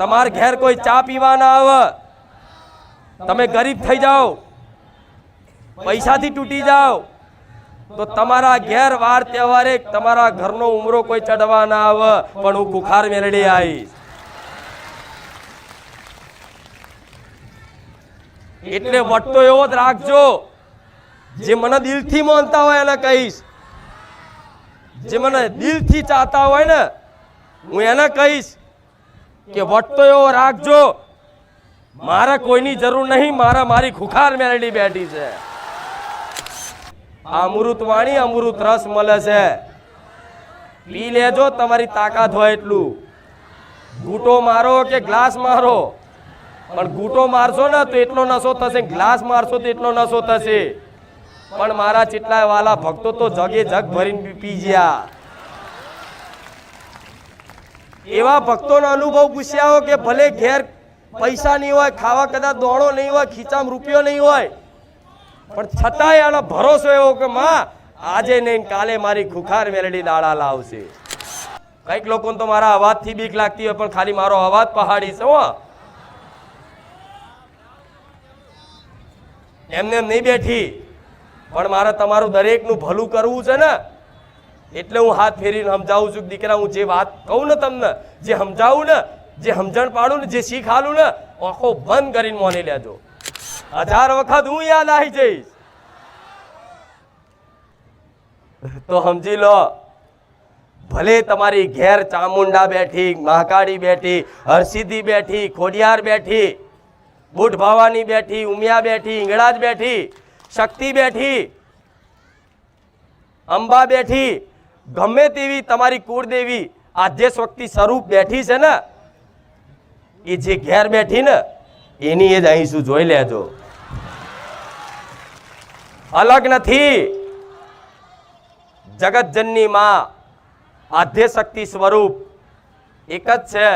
તમાર ઘેર કોઈ ચા પીવા ના આવે, તમે ગરીબ થઈ જાઓ, પૈસાથી તૂટી જાઓ, તો તમારા ઘેર વાર તહેવારે તમારા ઘરનો ઉમરો કોઈ ચડવા ના આવે, પણ હું કુખાર મેલડી આવીશ. એટલે વટતો એવો જ રાખજો. જે મને દિલથી માનતા હોય એને કહીશ, જે મને દિલથી ચાહતા હોય ને હું એને કહીશ કે વટતો એવો રાખજો. મારે કોઈની જરૂર નહીં, મારી ખુખાર મેલડી બેઠી છે. અમૃત વાણી અમૃત રસ મળે છે, પી લેજો તમારી તાકાત હોય એટલું. ઘૂંટો મારો કે ગ્લાસ મારો, પણ ઘૂંટો મારશો ને તો એટલો નશો થશે, ગ્લાસ મારશો તો એટલો નશો થશે. પણ મારા ચેટલા વાલા ભક્તો તો જગે જગ ભરીને પી ગયા. એવા ભક્તોનો અનુભવ પૂછ્યા કે ભલે ઘેર પૈસા નહીં હોય, ખાવા કદાચ દોણો નહીં હોય, ખીચામાં રૂપિયો નહીં હોય, પણ છતાંય આનો ભરોસો એવો કે માં આજે નહીં કાલે મારી ખુખાર મેલડી દાડા લાવશે. કઈક લોકોને તો મારા અવાજથી બીક લાગતી હોય, પણ ખાલી મારો અવાજ પહાડી છે. એમને એમ નહીં બેઠી, પણ મારે તમારું દરેકનું ભલું કરવું છે ને, એટલે હું હાથ ફેરીને સમજાવું છું. દીકરા, હું જે વાત કહું ને તમને, જે સમજાવું ને, જે સમજણ પાડું ને, જે શીખ આલું ને, આંખો બંધ કરીને મોની લેજો. 1000 વખત હું યાદ આવી જઈશ તો સમજી લો. ભલે તમારી ઘેર ચામુંડા બેઠી, મહાકાળી બેઠી, હરસિદ્ધિ બેઠી, ખોડિયાર બેઠી, બુટ ભવાની બેઠી, ઉમિયા બેઠી, ઈંગળાજ બેઠી, શક્તિ બેઠી, અંબા બેઠી, ગમે તેવી તમારી કુળદેવી આદ્ય શક્તિ સ્વરૂપ બેઠી છે ને, એ જે ઘેર બેઠી ને એની એ જ અહીં શું જોઈ લેજો. અલગ નથી. જગતજનની માં આદ્ય શક્તિ સ્વરૂપ એક જ છે.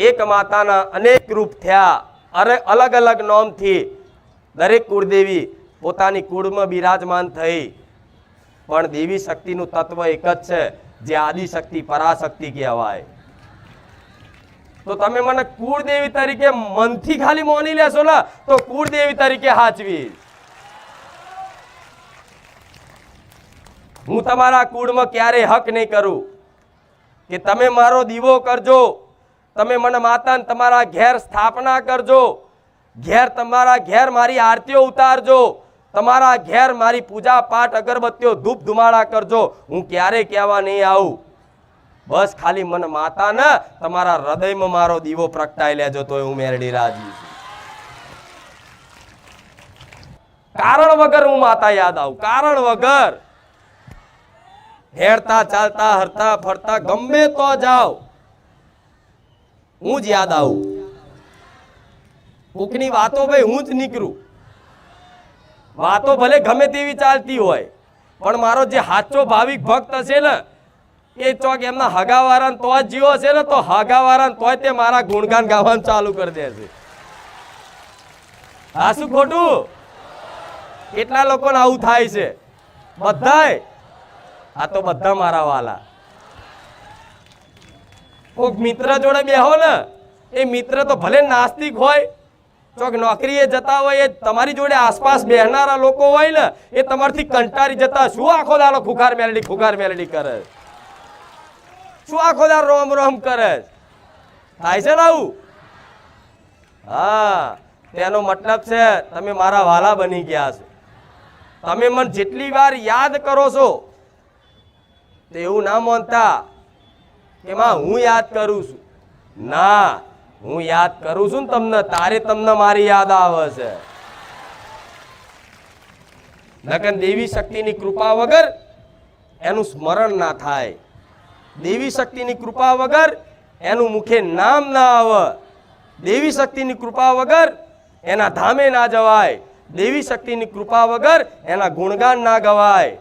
એક માતાના અનેક રૂપ થયા, અલગ અલગ નામથી દરેક કુળદેવી પોતાની કુળમાં બિરાજમાન થઈ, પણ દેવી શક્તિનું તત્વ એક જ છે, જે આદિશક્તિ પરાશક્તિ કહેવાય. તો તમે મને કુળદેવી તરીકે મનથી ખાલી માની લેશો ને તો કુળદેવી તરીકે હાચવી. હું તમારા કુળમાં ક્યારેય હક નહીં કરું કે તમે મારો દીવો કરજો, તમે મને માતા તમારા ઘેર સ્થાપના કરજો, ઘેર તમારા ઘેર મારી આરતીઓ ઉતારજો, તમારા ઘેર મારી પૂજા પાઠ અગરબત્તીઓ ધૂપ ધુમાડા કરજો. હું ક્યારેય કહેવા નહીં આવું. બસ ખાલી મને માતા ને તમારા હૃદયમાં મારો દીવો પ્રગટાઈ લેજો તો હું મેરડી રાજી છું. કારણ વગર હું માતા યાદ આવું, કારણ વગર. હેરતા ચાલતા હરતા ફરતા ગમે તો જાઓ, હું જ યાદ આવું. કોકની વાતો ભાઈ હું જ નીકળું. વાતો ભલે ગમે તેવી ચાલતી હોય, પણ મારો જે સાચો ભાવિક ભક્ત હશે ને, એ ચોક એમના હગાવાળા તો જ જીવો છે ને, તો હગાવાળા તોય તે મારા ગુણગાન ગાવાનું ચાલુ કરી દેશે. આ શું ખોટું? કેટલા લોકોને આવું થાય છે? બધાય. આ તો બધા મારા વાલા. કોક મિત્ર જોડે બેહો ને, એ મિત્ર તો ભલે નાસ્તિક હોય, ચોક નોકરીએ જતા હોય, એ તમારી જોડે આસપાસ બેહનારા લોકો હોય ને, એ તમારથી કંટાળી જતા શું આખો દાડો ખુખાર મેલડી કરે, શું આખો દાડો રોમ રોમ કરે. થાય છે ને આવું? હા, તેનો મતલબ છે તમે મારા વાલા બની ગયા છો. તમે મને જેટલી વાર યાદ કરો છો તો એવું ના માનતા કે માં હું યાદ કરું છું. ના, હું યાદ કરું છું ને તમને, તારે તમને મારી યાદ આવે છે. નકર દેવી શક્તિની કૃપા વગર એનું સ્મરણ ના થાય, દેવી શક્તિની કૃપા વગર એનું મુખે નામ ના આવે, દેવી શક્તિની કૃપા વગર એના ધામે ના જવાય, દેવી શક્તિની કૃપા વગર એના ગુણગાન ના ગવાય.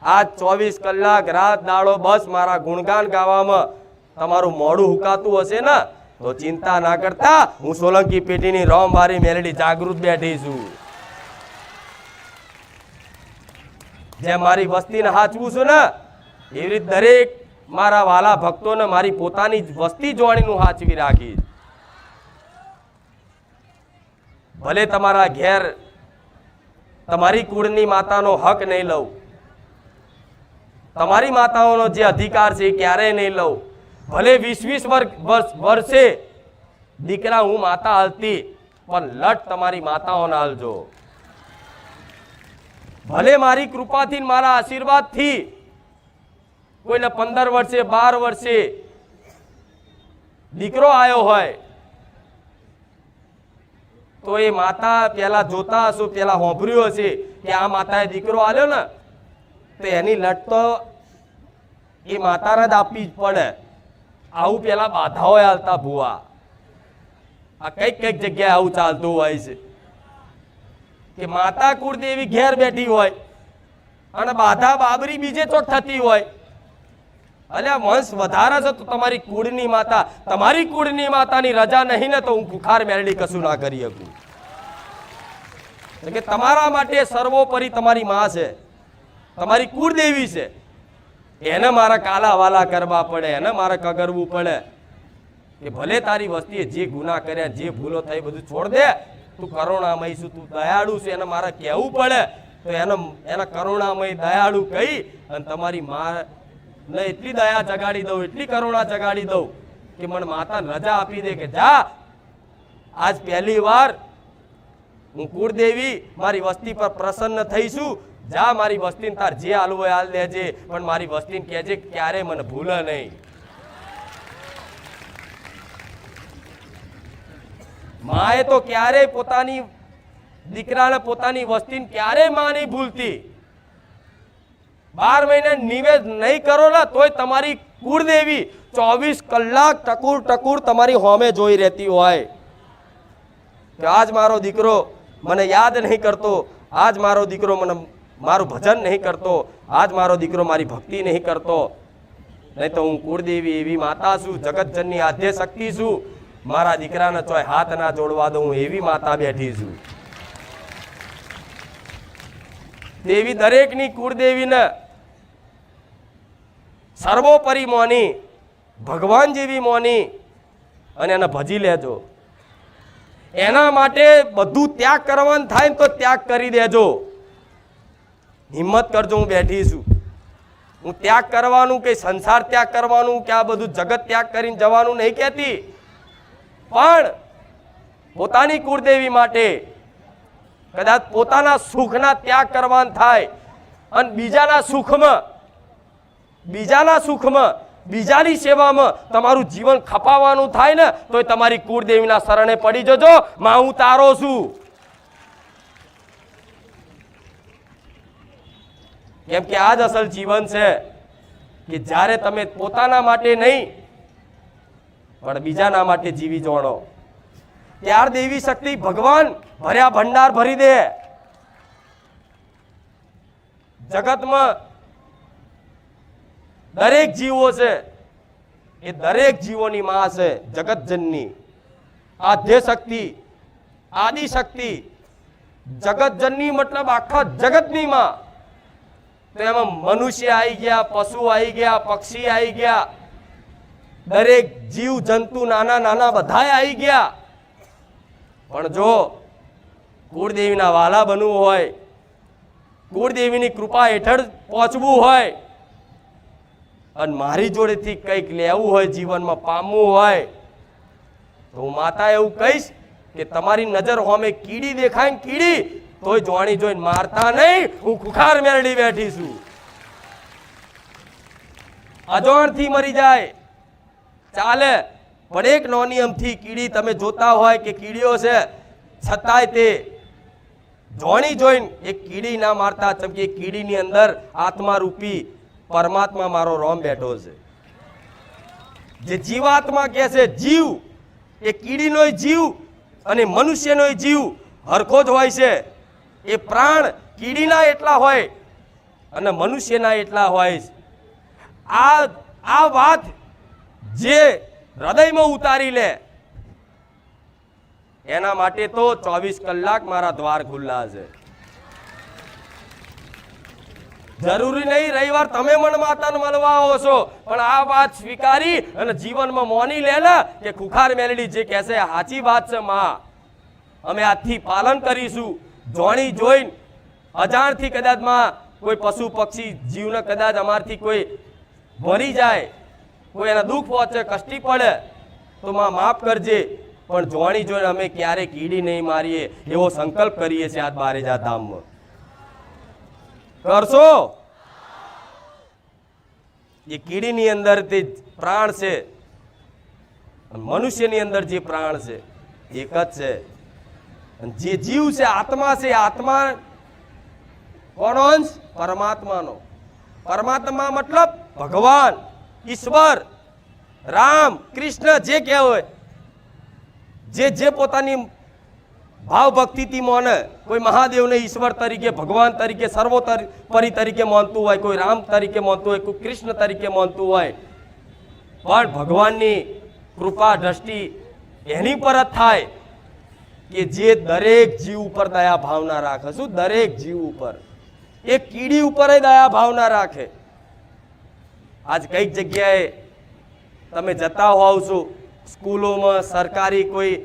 આજ 24 કલાક રાત દાડો બસ મારા ગુણગાન ગાવામાં તમારું મોઢું હુકાતું હશે ને, તો ચિંતા ના કરતા, હું સોલંકી પેટીની રોમવારી મેલડી જાગૃત બેઠી છું. જે મારી વસ્તીને હાચવું છું ને, એવી રીતે દરેક મારા વાલા ભક્તોને મારી પોતાની વસ્તી જોડીને હાચવી રાખીશ. ભલે તમારા ઘેર તમારી કુળની માતાનો હક નહીં લઉં, તમારી માતાઓનો જે અધિકાર છે એ ક્યારેય નહીં લઉં, ભલે 20 વર્ષે દીકરા હું માતા હાલતી, પણ લટ તમારી માતાઓના હાલજો. ભલે મારી કૃપાથી મારા આશીર્વાદથી કોઈને 15 વર્ષે 12 વર્ષે દીકરો આવ્યો હોય તો એ માતા પેલા જોતા હશો, પેલા હોંભર્યું હશે કે આ માતાએ દીકરો આલ્યો ને, તો એની લટ તો એ માતાને જ આપવી જ પડે. આવું પેલા બાધાઓ હાલતા ભૂવા. આ કઈક જગ્યાએ આવું ચાલતું હોય છે કે માતા કુળદેવી ઘેર બેઠી હોય અને બાધા બાબરી બીજે ચોક થતી હોય. અલ્યા વંશ વધારે છે તો તમારી કુળની માતા, તમારી કુળની માતાની રજા નહીં ને તો હું કુખાર મેળડી કશું ના કરી શકું. કે તમારા માટે સર્વોપરી તમારી માં છે, તમારી કુળદેવી છે, એને મારા કાલા વાલા કરવા પડે, એને મારે કગરવું પડે કે ભલે તારી વસ્તીએ જે ગુના કર્યા, જે ભૂલો થઈ બધું છોડ દે, તું કરુણામય છું, તું દયાળુ છે, એને મારે કહેવું પડે. તો એના કરુણામય દયાળુ કહી અને તમારી માં ને એટલી દયા જગાડી દઉં, એટલી કરુણા જગાડી દઉં કે મને માતા રજા આપી દે કે જા, આજ પહેલી વાર હું કુળદેવી મારી વસ્તી પર પ્રસન્ન થઈશું, જા મારી વસ્તીને તાર જે હાલવું હોય હાલ દેજે, પણ મારી વસ્તીને કહેજે ક્યારે મને ભૂલે નહીં. માએ તો ક્યારેય પોતાની દીકરાને પોતાની વસ્તીને ક્યારેય માં નહીં ભૂલતી. 12 મહિને નિવેદ નહીં કરો ને તોય તમારી કુળદેવી 24 કલાક ટકુર તમારી હોમે જોઈ રહેતી હોય કે આજ મારો દીકરો મને યાદ નહીં કરતો, આજ મારો દીકરો મને મારું ભજન નહીં કરતો, આજ મારો દીકરો મારી ભક્તિ નહીં કરતો. નહીં તો હું કુળદેવી એવી માતા છું, જગતજનની આદ્ય શક્તિ છું, મારા દીકરાને ચોય હાથ ના જોડવા દઉં એવી માતા બેઠી છું. દેવી દરેકની કુળદેવીને સર્વોપરી મોની, ભગવાન જેવી મોની અને એને ભજી લેજો. એના માટે બધું ત્યાગ કરવાનું થાય તો ત્યાગ કરી દેજો. હિંમત કરજો, હું બેઠી છું. હું ત્યાગ કરવાનું કે સંસાર ત્યાગ કરવાનું કે આ બધું જગત ત્યાગ કરીને જવાનું નહીં કહેતી, પણ પોતાની કુળદેવી માટે કદાચ પોતાના સુખના ત્યાગ કરવાનું થાય અને બીજાના સુખમાં બીજાની સેવામાં તમારું જીવન ખપાવવાનું થાય ને તો તમારી કુળદેવીના શરણે પડી જજો. માં હું તારો છું. કેમ કે આ જ અસલ જીવન છે કે જ્યારે તમે પોતાના માટે નહીં પણ બીજાના માટે જીવી જોણો, ત્યાર દેવી શક્તિ ભગવાન ભર્યા ભંડાર ભરી દે. જગતમાં દરેક જીવો છે એ દરેક જીવોની માં છે, જગતજનની આદ્ય શક્તિ, આદિ શક્તિ. જગતજનની મતલબ આખા જગતની માં. તો એમાં મનુષ્ય આવી ગયા, પશુ આવી ગયા, પક્ષી આવી ગયા, દરેક જીવ જંતુ નાના નાના બધા આવી ગયા. પણ જો કુળદેવીના વાલા બનવું હોય, કુળદેવીની કૃપા હેઠળ પહોંચવું હોય અને મારી જોડેથી કંઈક લેવું હોય, જીવનમાં પામવું હોય, તો હું માતા એવું કહીશ કે તમારી નજર હોમે કીડી દેખાય ને કીડી તોય જોણી જોઈને મારતા નહીં, હું ખુખાર મેરડી બેઠી છું. અજોણથી મરી જાય ચાલે, પણ એક નોની અમથી કીડી તમે જોતા હોય કે કીડીઓ છે છતાંય તે જોણી જોઈને એક કીડી ના મારતા, કેમ કે કીડીની અંદર આત્મા રૂપી પરમાત્મા મારો રોમ બેઠો છે. જે જીવાત્મા કહે છે જીવ, એ કીડીનો જીવ અને મનુષ્યનો જીવ હરખો જ હોય છે. એ પ્રાણ કીડીના એટલા હોય અને મનુષ્યના એટલા હોય. આ વાત જે હૃદયમાં ઉતારી લે એના માટે તો 24 કલાક મારા દ્વાર ખુલ્લા છે. જરૂરી નહીં રવિવાર તમે મન માતાને મળવા આવો છો, પણ આ વાત સ્વીકારી અને જીવનમાં મોની લે ને કે ખુખાર મેલડી જે કહેશે સાચી વાત છે. માં અમે આજથી પાલન કરીશું. જોણી જોઈને અજાણથી કદાચમાં કોઈ પશુ પક્ષી જીવને કદાચ અમારથી કોઈ મરી જાય, કોઈ એના દુઃખ પહોંચે, કષ્ટી પડે તો માં માફ કરજે, પણ જોણી જોઈને અમે ક્યારે કીડી નહીં મારીએ એવો સંકલ્પ કરીએ છીએ આજ બારેજા ધામમાં. કરશો? એ કીડીની અંદર તે પ્રાણ છે, મનુષ્યની અંદર જે પ્રાણ છે એક જ છે. જે જીવ છે આત્મા છે, આત્મા કોનો અંશ? પરમાત્માનો. પરમાત્મા મતલબ ભગવાન, ઈશ્વર, રામ, કૃષ્ણ, જે કહેવાય, જે પોતાની ભાવ ભક્તિથી માને. કોઈ મહાદેવને ઈશ્વર તરીકે, ભગવાન તરીકે, સર્વોપરી તરીકે માનતું હોય, કોઈ રામ તરીકે માનતું હોય, કોઈ કૃષ્ણ તરીકે માનતું હોય, પણ ભગવાનની કૃપા દ્રષ્ટિ એની પર જ થાય કે જે દરેક જીવ ઉપર દયા ભાવના રાખે. શું? દરેક જીવ ઉપર. એક કીડી ઉપર દયા ભાવના રાખે. આજ કઈક જગ્યાએ તમે જતા હોવ છો, સ્કૂલોમાં, સરકારી કોઈ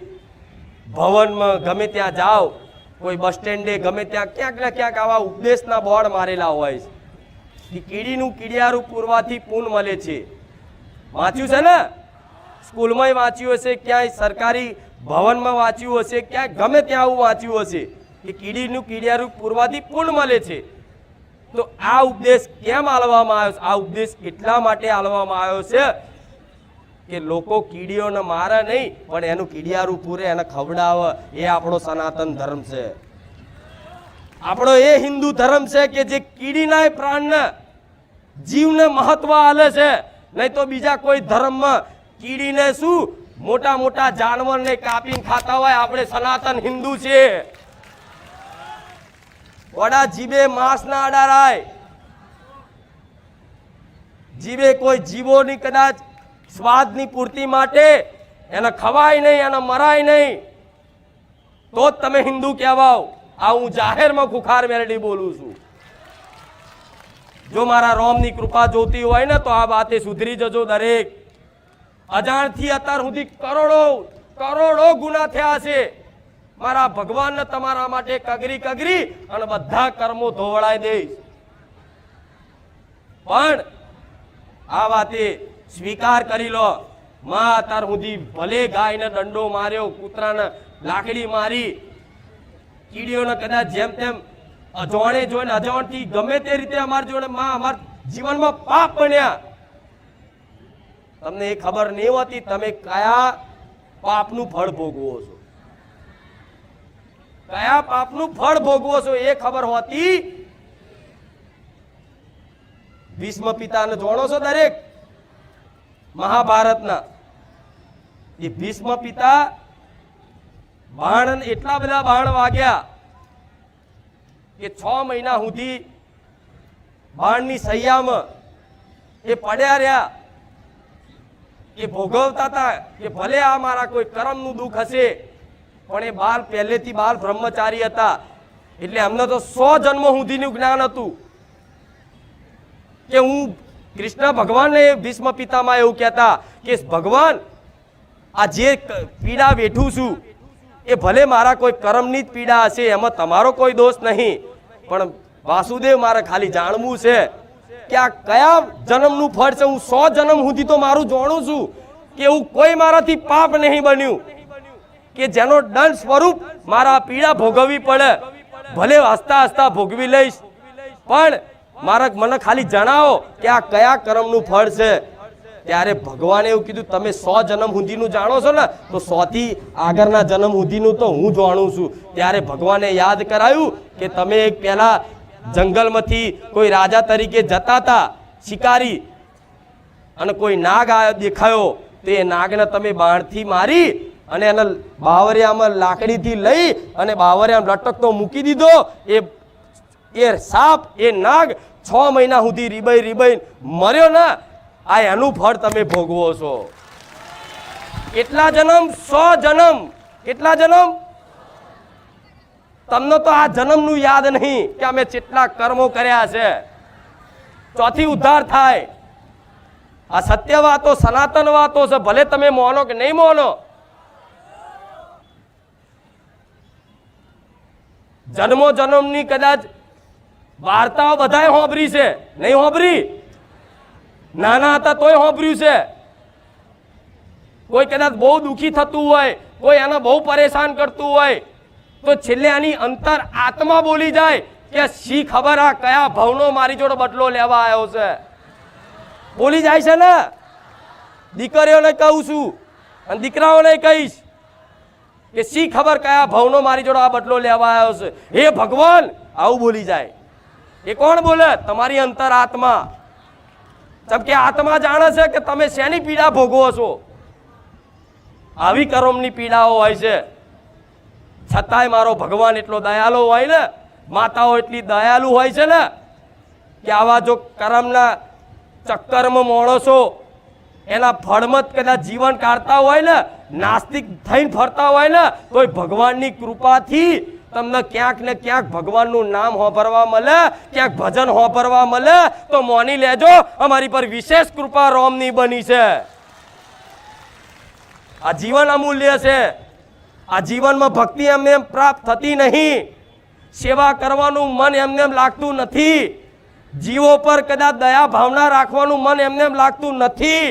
ભવનમાં, ગમે ત્યાં જાઓ, કોઈ બસ સ્ટેન્ડે, ગમે ત્યાં ક્યાંક ને ક્યાંક આવા ઉપદેશના બોર્ડ મારેલા હોય છે. કીડીનું કીડિયારું પૂરવાથી પૂન મળે છે. વાંચ્યું છે ને? સ્કૂલમાં વાંચ્યું હશે, ક્યાંય સરકારી ભવનમાં વાંચ્યું હશે, ક્યાંય ગમે ત્યાં આવું વાંચ્યું હશે કે કીડીનું કીડિયારું પૂરવાથી પૂન મળે છે. તો આ ઉપદેશ કેમ આલવામાં આવ્યો છે? આ ઉપદેશ એટલા માટે આલવામાં આવ્યો છે કે લોકો કીડીઓને મારે નહીં, પણ એનું કીડિયારું પૂરે, એને ખવડાવે. એ આપણો સનાતન ધર્મ છે, આપણો એ હિન્દુ ધર્મ છે કે જે કીડીના પ્રાણને, જીવને મહત્વ આલે છે. નહીં તો બીજા કોઈ ધર્મમાં કીડીને શું મોટા મોટા જાનવરને કાપીને ખાતા હોય. આપણે સનાતન હિન્દુ છે. વડા જીભે માંસ ના અડારાય. જીભે કોઈ જીવોની કદાચ સ્વાદની પૂર્તિ માટે એને ખવાય નહીં, એને મરાય નહીં, તો જ તમે હિન્દુ કહેવાઓ. આ હું જાહેરમાં ખુખાર મેરડી બોલું છું. જો મારા રોમની કૃપા જોતી હોય ને તો આ વાતે સુધરી જજો દરેક. અજાણથી અત્યાર સુધી કરોડો ગુના થયા છે. મારા ભગવાનને તમારા માટે કગરી અને બધા કર્મો ધોવડાઈ દઈશ. પણ આ વાતે સ્વીકાર કરી લો. માં અત્યાર સુધી ભલે ગાયને દંડો માર્યો, કૂતરાને લાકડી મારી, કીડીઓને કદાચ જેમ તેમ અજાણે જોઈને અજાણથી ગમે તે રીતે અમારા જોડે માં અમારા જીવનમાં પાપ બન્યા. તમને એ ખબર નહીં હોતી તમે કયા પાપનું ફળ ભોગવો છો, કયા પાપનું ફળ ભોગવો છો એ ખબર હોતી. ભીષ્મ પિતાને જાણો છો દરેક? મહાભારતના એ ભીષ્મ પિતા બાણ, એટલા બધા બાણ વાગ્યા કે 6 મહિના સુધી બાણની સૈયામાં એ પડ્યા રહ્યા. એ ભોગવતા હતા કે ભલે આ મારા કોઈ કર્મનું દુઃખ હશે, પણ એ પહેલેથી બાલ બ્રહ્મચારી હતા. એટલે અમને તો 100 જન્મ સુધીનું જ્ઞાન હતું કે હું કૃષ્ણ ભગવાનને ભીષ્મ પિતામાં એવું કહેતા કે ભગવાન, આ જે પીડા વેઠું છું એ ભલે મારા કોઈ કર્મની જ પીડા હશે, એમાં તમારો કોઈ દોષ નહીં, પણ વાસુદેવ મારે ખાલી જાણવું છે કે આ કયા જન્મનું ફળ છે. હું 100 જન્મ સુધી તો મારું જાણું છું કે એવું કોઈ મારાથી પાપ નહીં બન્યું કે જેનો દંડ સ્વરૂપ મારા પીડા ભોગવવી પડે. ભલે હસતા હસતા ભોગવી લઈશ, પણ મને ખાલી જણાવો કે આ કયા કર્મનું ફળ છે. ત્યારે ભગવાને એવું કીધું, તમે 100 જન્મ સુધીનું જાણો છો ને, તો 100 થી આગળના જન્મ સુધીનું તો હું જાણું છું. ત્યારે ભગવાને યાદ કરાયું કે તમે એક પહેલા જંગલમાંથી કોઈ રાજા તરીકે જતા હતા શિકારી, અને કોઈ નાગ દેખાયો, તો એ નાગને તમે બાણથી મારી અને એને બાવરિયામાં લાકડીથી લઈ અને બાવરિયામાં લટકતો મૂકી દીધો. એ સાપ, એ નાગ 6 મહિના સુધી રીબાઈ મર્યો ને, આ એનું ફળ તમે ભોગવો છો. કેટલા જન્મ? 100 જન્મ. કેટલા જન્મ? તમને તો આ જન્મનું યાદ નહીં કે અમે કેટલા કર્મો કર્યા છે. ચોથી ઉદ્ધાર થાય. આ સત્ય વાતો, સનાતન વાતો છે, ભલે તમે માનો કે નહીં માનો. જન્મો જન્મની કદાચ વાર્તાઓ બધાએ હોંભરી છે, નહીં હોંભરી? નાના હતા તોય હોંભર્યું છે. કોઈ કદાચ બહુ દુઃખી થતું હોય, કોઈ એને બહુ પરેશાન કરતું હોય, તો છેલ્લે આની અંતર આત્મા બોલી જાય કે શી ખબર આ કયા ભાવનો મારી જોડે બદલો લેવા આવ્યો છે. બોલી જાય છે ને. દીકરીઓને કહું છું અને દીકરાઓને કહીશ કે શી ખબર કયા ભાવનો મારી જોડે આ બદલો લેવા આવ્યો છે. હે ભગવાન, આવું બોલી જાય. એ કોણ બોલે? તમારી અંતર આત્મા. જેમ કે આત્મા જાણે છે કે તમે શેની પીડા ભોગવો છો. આવી કર્મની પીડાઓ હોય છે, છતાંય મારો ભગવાન એટલો દયાળુ હોય ને, માતાઓ એટલી દયાળુ હોય છે ને, કે આવા જો કર્મના ચક્કરમાં માણસો એના ફળમત કદાચ જીવન કાઢતા હોય ને, નાસ્તિક થઈને ફરતા હોય ને, તોય ભગવાનની કૃપાથી તમને ક્યાંક ને ક્યાંક ભગવાનનું નામ હોભરવા મળે, ક્યાંક ભજન હોભરવા મળે, તો મોની લેજો અમારી પર વિશેષ કૃપા રોમની બની છે. આ જીવન અમૂલ્ય છે. આ જીવનમાં ભક્તિ એમને એમ પ્રાપ્ત થતી નહીં. સેવા કરવાનું મન એમને એમ લાગતું નથી. જીવો પર કદાચ દયા ભાવના રાખવાનું મન એમને એમ લાગતું નથી.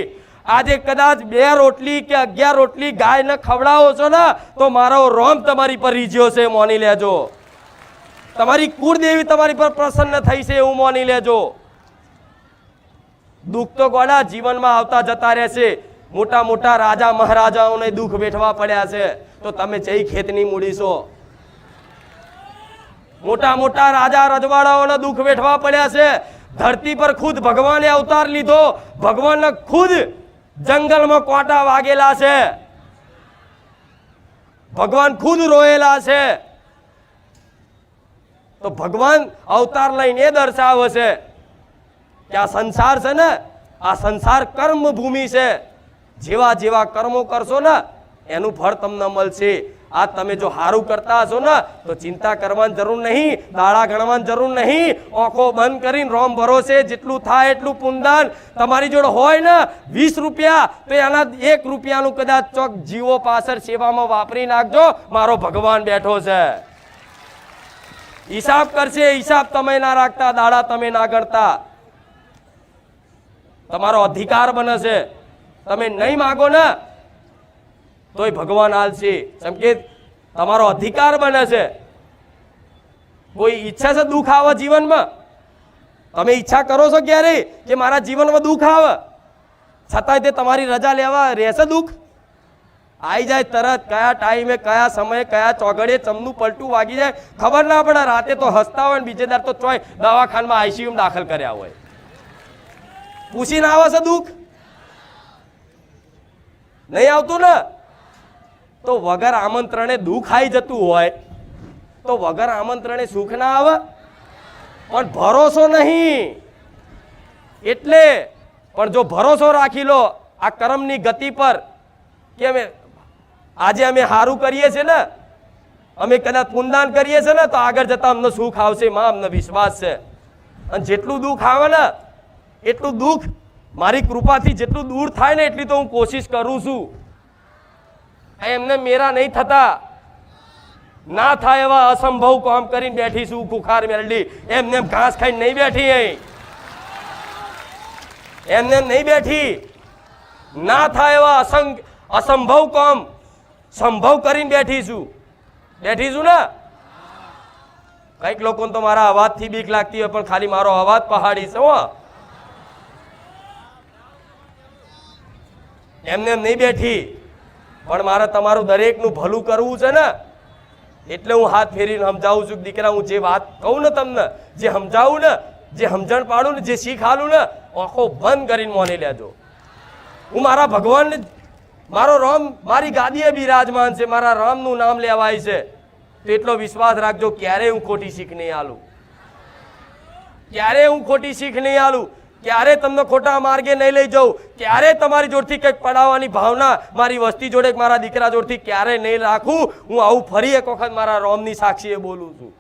આજે કદાચ 2 રોટલી કે 11 રોટલી ગાયને ખવડાવો છો ને, તો મારો રોમ તમારી પર રીઝ્યો છે, મોની લેજો. તમારી કુળદેવી તમારી પર પ્રસન્ન થઈ છે, એવું મોની લેજો. દુઃખ તો ગોડા જીવનમાં આવતા જતા રહેશે. મોટા મોટા રાજા મહારાજાઓને દુઃખ વેઠવા પડ્યા છે, તો તમે જઈ ખેતની મૂડી છો. મોટા મોટા રાજા રજવાડાઓને દુઃખ વેઠવા પડ્યા છે. ધરતી પર ખુદ ભગવાને અવતાર લીધો, ભગવાનને ખુદ જંગલમાં કોટા વાગેલા છે, ભગવાન ખુદ રોયેલા છે. તો ભગવાન અવતાર લઈને એ દર્શાવે છે કે આ સંસાર છે ને, આ સંસાર કર્મ ભૂમિ છે. જેવા જેવા કર્મો કરશો ને એનું ફળ તમને મળશે. આ તમે જો સારું કરતા હશો ને તો ચિંતા કરવાની જરૂર નહીં, દાડા ગણવાની જરૂર નહીં. આંખો બંધ કરીને રોમ ભરોસે જેટલું થાય એટલું પુણ્યદાન તમારી જોડે હોય ને, 20 રૂપિયા, તો એના 1 રૂપિયાનું કદાચ ચોક જીવો પાછળ સેવામાં વાપરી નાખજો. મારો ભગવાન બેઠો છે, હિસાબ કરશે. હિસાબ તમે ના રાખતા, દાડા તમે ના ગણતા. તમારો અધિકાર બને છે. તમે નહીં માગો ને તોય ભગવાન આલશે. જેમ કે તમારો અધિકાર બને છે. કોઈ ઈચ્છા છે દુઃખ આવે જીવનમાં? તમે ઈચ્છા કરો છો ક્યારે કે મારા જીવનમાં દુઃખ આવે? છતાંય તે તમારી રજા લેવા રહેશે. દુઃખ આવી જાય તરત, કયા ટાઈમે, કયા સમયે, કયા ચોગડે ચમનું પલટું વાગી જાય ખબર ના પડે. રાતે તો હસતા હોય ને બીજે દાર તો ચોય દવાખાનામાં આઈસીયુમાં દાખલ કર્યા હોય. પૂછીને આવે છે દુઃખ? નહીં આવતું ને. તો વગર આમંત્રણે દુઃખ આવી જતું હોય તો વગર આમંત્રણે સુખ ના આવે. પણ ભરોસો નહીં. એટલે પણ જો ભરોસો રાખી લો આ કર્મની ગતિ પર કે આજે અમે સારું કરીએ છીએ ને, અમે કદાચ પુણ્યદાન કરીએ છીએ ને, તો આગળ જતા અમને સુખ આવશે. માં અમને વિશ્વાસ છે. અને જેટલું દુઃખ આવે ને એટલું દુઃખ મારી કૃપાથી જેટલું દૂર થાય ને એટલી તો હું કોશિશ કરું છું. એમને મેરા નહીં થતા, ના થાય એવા અસંભવ કામ કરીને બેઠી છું. ખુખાર મેરડી એમને ઘાસ ખાઈને નહીં બેઠી. અહીં એમને નહીં બેઠી. ના થાય એવા અસંભવ કામ સંભવ કરીને બેઠી છું. બેઠી છું ને. કઈક લોકોને તો મારા અવાજથી બીક લાગતી હોય, પણ ખાલી મારો અવાજ પહાડી છે. એમને એમ નહીં બેઠી. પણ મારે તમારું દરેકનું ભલું કરવું છે ને, એટલે હું હાથ ફેરીને સમજાવું છું. દીકરા, હું જે વાત કહું ને તમને, જે સમજાવું ને, જે સમજણ પાડું ને, જે શીખાલું ને, આંખો બંધ કરીને મોની લેજો. હું મારા ભગવાનને, મારો રામ મારી ગાદીએ બિરાજમાન છે, મારા રામનું નામ લેવાય છે. તો એટલો વિશ્વાસ રાખજો, ક્યારેય હું ખોટી શીખ નહીં આલું. ક્યારેય હું ખોટી શીખ નહીં આલું. ક્યારે તમને ખોટા માર્ગે નહીં લઈ જાઉં. ક્યારે તમારી જોડથી કંઈક પડાવવાની ભાવના મારી વસ્તી જોડે, મારા દીકરા જોડથી ક્યારે નહીં રાખું. હું આવું ફરી એક વખત મારા રોમની સાક્ષીએ બોલું છું.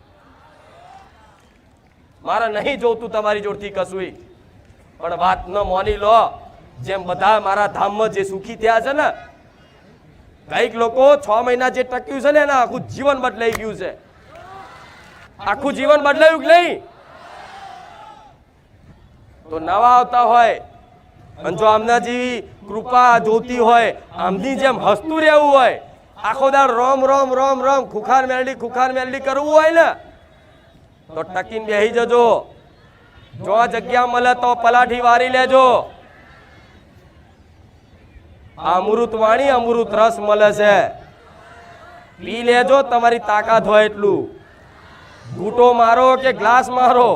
મારે નહીં જોતું તમારી જોડથી કશું. પણ વાત ન માની લો. જેમ બધા મારા ધામમાં જે સુખી થયા છે ને, કઈક લોકો 6 મહિના જે ટક્યું છે ને એના આખું જીવન બદલાઈ ગયું છે. આખું જીવન બદલાયું કે નહીં? તો નવા આવતા હોય અને જો આમના જેવી કૃપા જોતી હોય, આમની જેમ હસતું રહેવું હોય, આખો દાડ રોમ રોમ રોમ રોમ ખુખાર મેલડી કરવું હોય ને તો ટકીને બેહી જજો. જો જગ્યા મળે તો પલાઠી વારી લેજો. અમૃત વાણી અમૃત રસ મળે છે, પી લેજો તમારી તાકાત હોય એટલું. ઘૂંટો મારો કે ગ્લાસ મારો,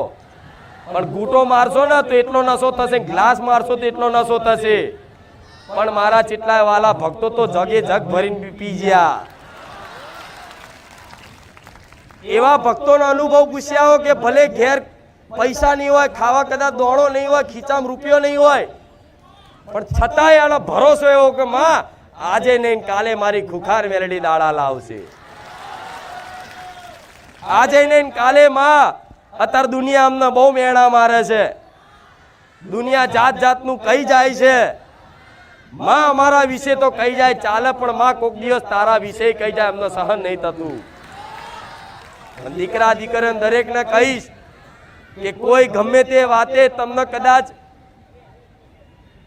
પણ ઘૂંટો મારશો ને તો એટલો નશો થશે, ગ્લાસ મારશો તો એટલો નશો થશે. પણ મારા ચેટલા વાલા ભક્તો તો જગે જગ ભરીને પી ગયા. એવા ભક્તોનો અનુભવ પૂછ્યા હો કે ભલે ઘેર પૈસા નહીં હોય, ખાવા કદાચ દોણો નહીં હોય, ખીચામાં રૂપિયો નહીં હોય, પણ છતાંય આનો ભરોસો એવો કે માં આજે નહીં કાલે મારી ખુખાર મેલડી દાડા લાવશે. આજે નહીં કાલે માં. અત્યારે દુનિયા અમને બહુ મેણા મારે છે, દુનિયા જાત જાતનું કહી જાય છે. માં અમારા વિશે તો કહી જાય ચાલે, પણ માં કોક દિવસ તારા વિશે કહી જાય અમને સહન નહીં થતું. દીકરા દીકરીને દરેકને કહીશ કે કોઈ ગમે તે વાતે તમને કદાચ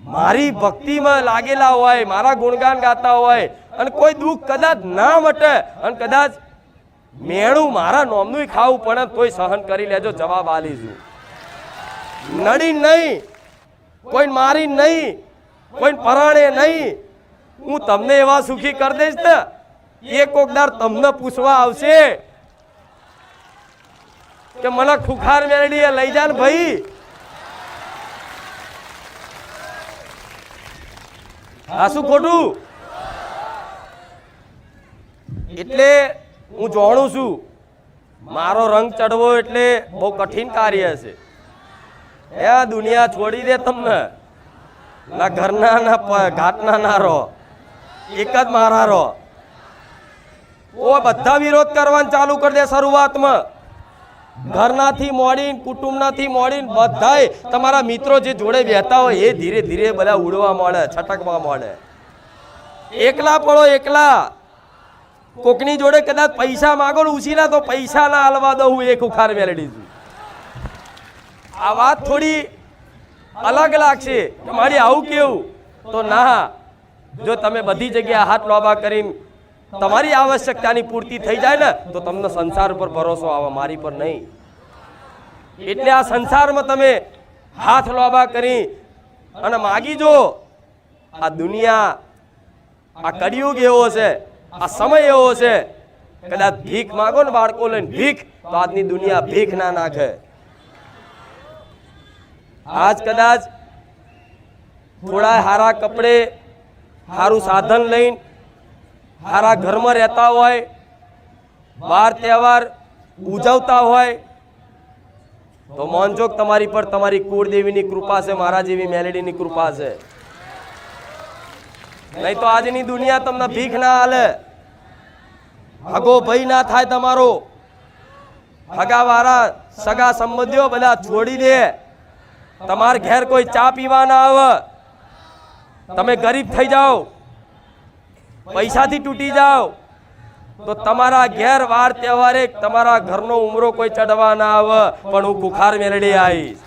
મારી ભક્તિમાં લાગેલા હોય, મારા ગુણગાન ગાતા હોય અને કોઈ દુઃખ કદાચ ના મટે અને કદાચ મેણું મારા નોમનું ખાવું પડે તોય સહન કરી લેજો. જવાબ આલીશું. નડી નહીં, કોઈ મારી નહીં, કોઈ પરાણે નહીં. હું તમને એવા સુખી કરી દઈશ ને એક કોકદાર તમને પૂછવા આવશે કે મને ખુખાર મેલડીએ લઈ જા ને ભાઈ. આ શું ખોટું? એટલે હું જાણું છું મારો રંગ ચડવો એટલે બહુ કઠિન કાર્ય છે. એ આ દુનિયા છોડી દે તમને, ના ઘરના ના ઘાટના ના રહો, એક જ મારા રહો. ઓ બધા વિરોધ કરવાનું ચાલુ કરી દે શરૂઆતમાં. ઘરનાથી મોડીને કુટુંબનાથી મોડીને બધાય તમારા મિત્રો જે જોડે બેઠા હોય એ ધીરે ધીરે બધા ઉડવા મળે, છટકવા મળે. એકલા પડો, એકલા. કોકની જોડે કદાચ પૈસા માગો ને ઉછીના તો પૈસા ના હાલવા દઉં, હું એ ખુખાર મેલડી છું. આ વાત થોડી અલગ લાગશે કે મારી આવું કેવું, તો ના. જો તમે બધી જગ્યાએ હાથ લોબા કરીને તમારી આવશ્યકતાની પૂર્તિ થઈ જાય ને તો તમને સંસાર પર ભરોસો આવે, મારી પર નહીં. એટલે આ સંસારમાં તમે હાથ લોબા કરી અને માગી જો. આ દુનિયા, આ કળિયુગ એવો છે, આ સમય એવો છે, કદાચ ભીખ માગો ને બાળકો લઈને ભીખ, તો આજની દુનિયા ભીખ ના નાખે. આજ કદાચ થોડા હારા કપડે, સારું સાધન લઈને હારા ઘરમાં રહેતા હોય, વાર તહેવાર ઉજવતા હોય, તો માનજો તમારી પર તમારી કુળદેવીની કૃપા છે, મારા જેવી મેલેડીની કૃપા છે. નહીં તો આજની દુનિયા તમને ભીખ ના હાલે. હગો ભઈ ના થાય તમારો, હગા વાળા સગા સંબંધીઓ બધા છોડી દે. તમાર ઘેર કોઈ ચા પીવા ના આવે, તમે ગરીબ થઈ જાઓ, પૈસાથી તૂટી જાઓ, તો તમારા ઘેર વાર તહેવારે તમારા ઘરનો ઉમરો કોઈ ચડવા ના આવે, પણ હું ખુખાર મેલડી આવીશ.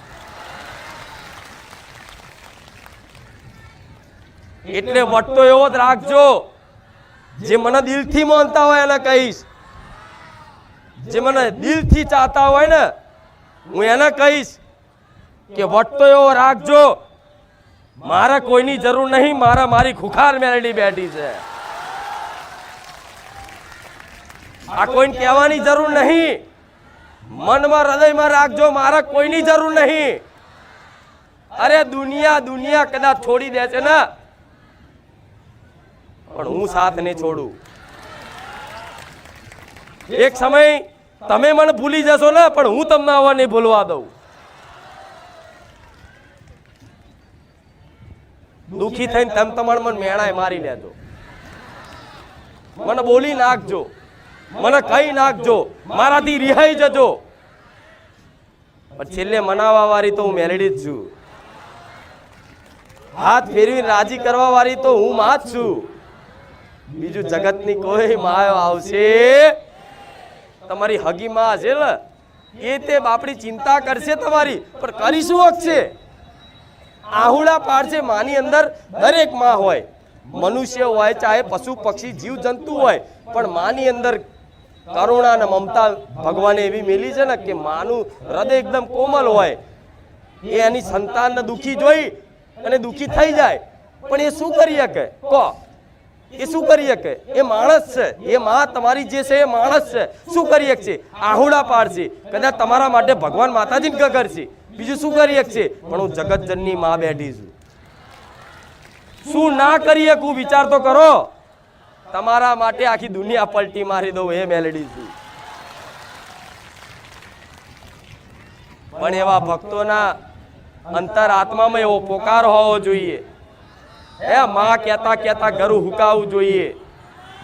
એટલે વટતો એવો જ રાખજો. જે મને દિલથી માનતા હોય એને કહીશ, જે મને દિલથી ચાહતા હોય ને હું એને કહીશ કે વટતો એવો રાખજો. મારે કોઈની જરૂર નહીં, મારી ખુખાર મેલડી બેઠી છે. આ કોઈને કહેવાની જરૂર નહીં, મનમાં હૃદયમાં રાખજો, મારે કોઈની જરૂર નહીં. અરે દુનિયા કદાચ છોડી દે છે ને, પણ હું સાથ નહીં છોડું. એક સમય તમે મને ભૂલી જશો ને, પણ હું તમને આવા નહીં ભૂલવા દઉં. દુખી થઈને તમે તમારા મન મેણાય મારી લેજો, મને બોલી નાખજો, મને કહી નાખજો, મારાથી રિહાઈ જજો, પણ છેલ્લે મનાવવા વાળી તો હું મેલડી જ છું. હાથ ફેરવી રાજી કરવા વાળી તો હું માં જ છું. બીજું જગતની કોઈ માયો આવશે, તમારી હગી માં છે ને એ તે બાપડી ચિંતા કરશે તમારી, પણ કરી શું શકશે? આહુડા પાડશે. માની અંદર દરેક માં હોય, મનુષ્ય હોય, ચાહે પશુ પક્ષી જીવ જંતુ હોય, પણ માની અંદર કરુણા અને મમતા ભગવાને એવી મેલી છે ને કે માનું હૃદય એકદમ કોમલ હોય. એ એની સંતાનને દુઃખી જોઈ અને દુઃખી થઈ જાય, પણ એ શું કરી શકે? કહો, એ શું કરી શકે? એ માણસ છે. એ માં તમારી જે છે એ માણસ છે. શું કરી શકશે? આહુડા પાડશે. કદાચ તમારા માટે ભગવાન માતાજીને કરશે, બીજું શું કરી શકશે? પણ હું જગતજનની માં બેઠી છું, શું ના કરી શકું? વિચાર તો કરો. તમારા માટે આખી દુનિયા પલટી મારી દઉં એ મેલડી છું. પણ એવા ભક્તોના અંતર આત્મામાં એવો પોકાર હોવો જોઈએ. એ માં કહેતા કહેતા ઘરું હુકાવવું જોઈએ.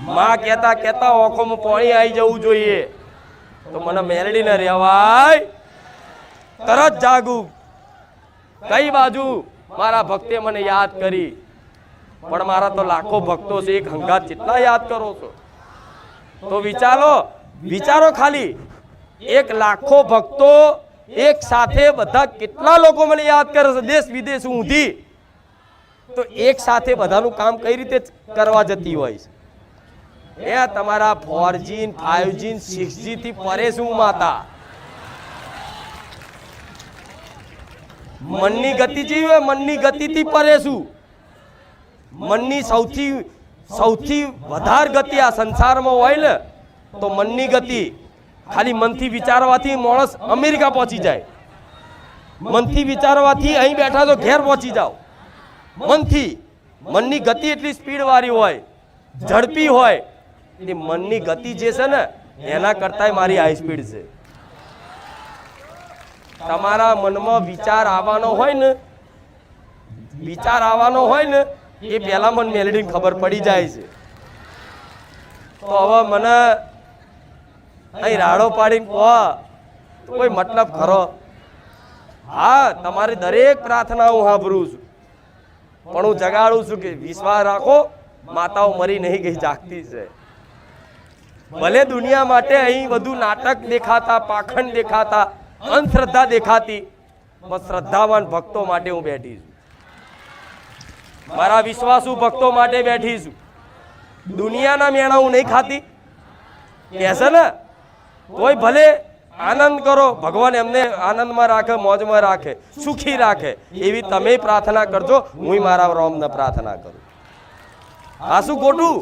માં કહેતા કહેતા ઓખોમાં પાણી આવી જવું જોઈએ. તો મને મેલડી ને રહેવાય, તરત જાગું. કઈ બાજુ મારા ભક્તે મને યાદ કરી, પણ મારા તો લાખો ભક્તો છે, એક હંગાત કેટલા યાદ કરો છો? તો વિચારો ખાલી, એક લાખો ભક્તો એક સાથે બધા કેટલા લોકો મને યાદ કરે છે, દેશ વિદેશ ઊંધી. તો એક સાથે બધાનું કામ કઈ રીતે કરવા જતી હોય છે? એ તમારા 4G 5G 6G થી પરે શું માતા? મનની ગતિ જેવી, મનની ગતિથી પરે શું? મનની સૌથી વધારે ગતિ આ સંસારમાં હોય ને તો મનની ગતિ. ખાલી મનથી વિચારવાથી માણસ અમેરિકા પહોંચી જાય. મનથી વિચારવાથી અહીં બેઠા તો ઘેર પહોંચી જાઓ. મનની ગતિ એટલી સ્પીડ વાળી હોય, ઝડપી હોય. એ મનની ગતિ જે છે ને એના કરતા મારી હાઈ સ્પીડ છે. તમારા મનમાં વિચાર આવવાનો હોય ને એ પહેલા મને મેલડીને ખબર પડી જાય છે. તો હવે મને અહીં રાડો પાડીને કહો કોઈ મતલબ ખરો? હા, તમારી દરેક પ્રાર્થના હું સાંભળું છું, પણ હું જગાડું છું કે વિશ્વાસ રાખો, માતાઓ મરી નહીં ગઈ, જાગતી છે. ભલે દુનિયા માટે અહીં બધું નાટક દેખાતા, પાખંડ દેખાતા, અંધશ્રદ્ધા દેખાતી, પણ શ્રદ્ધાવાન ભક્તો માટે હું બેઠી છું. મારા વિશ્વાસુ ભક્તો માટે બેઠી છું. દુનિયાના મેણા હું નહીં ખાતી. કહેશે ને તોય ભલે આનંદ કરો, ભગવાન એમને આનંદમાં રાખે, મોજમાં રાખે, સુખી રાખે. એવી તમે પ્રાર્થના કરજો, હું મારા રામને પ્રાર્થના કરું. આ શું ખોટું?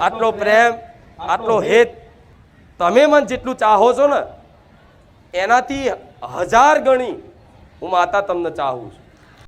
આટલો પ્રેમ, આટલો હેત તમે મને જેટલું ચાહો છો ને એનાથી 1000 ગણી હું માતા તમને ચાહું છું.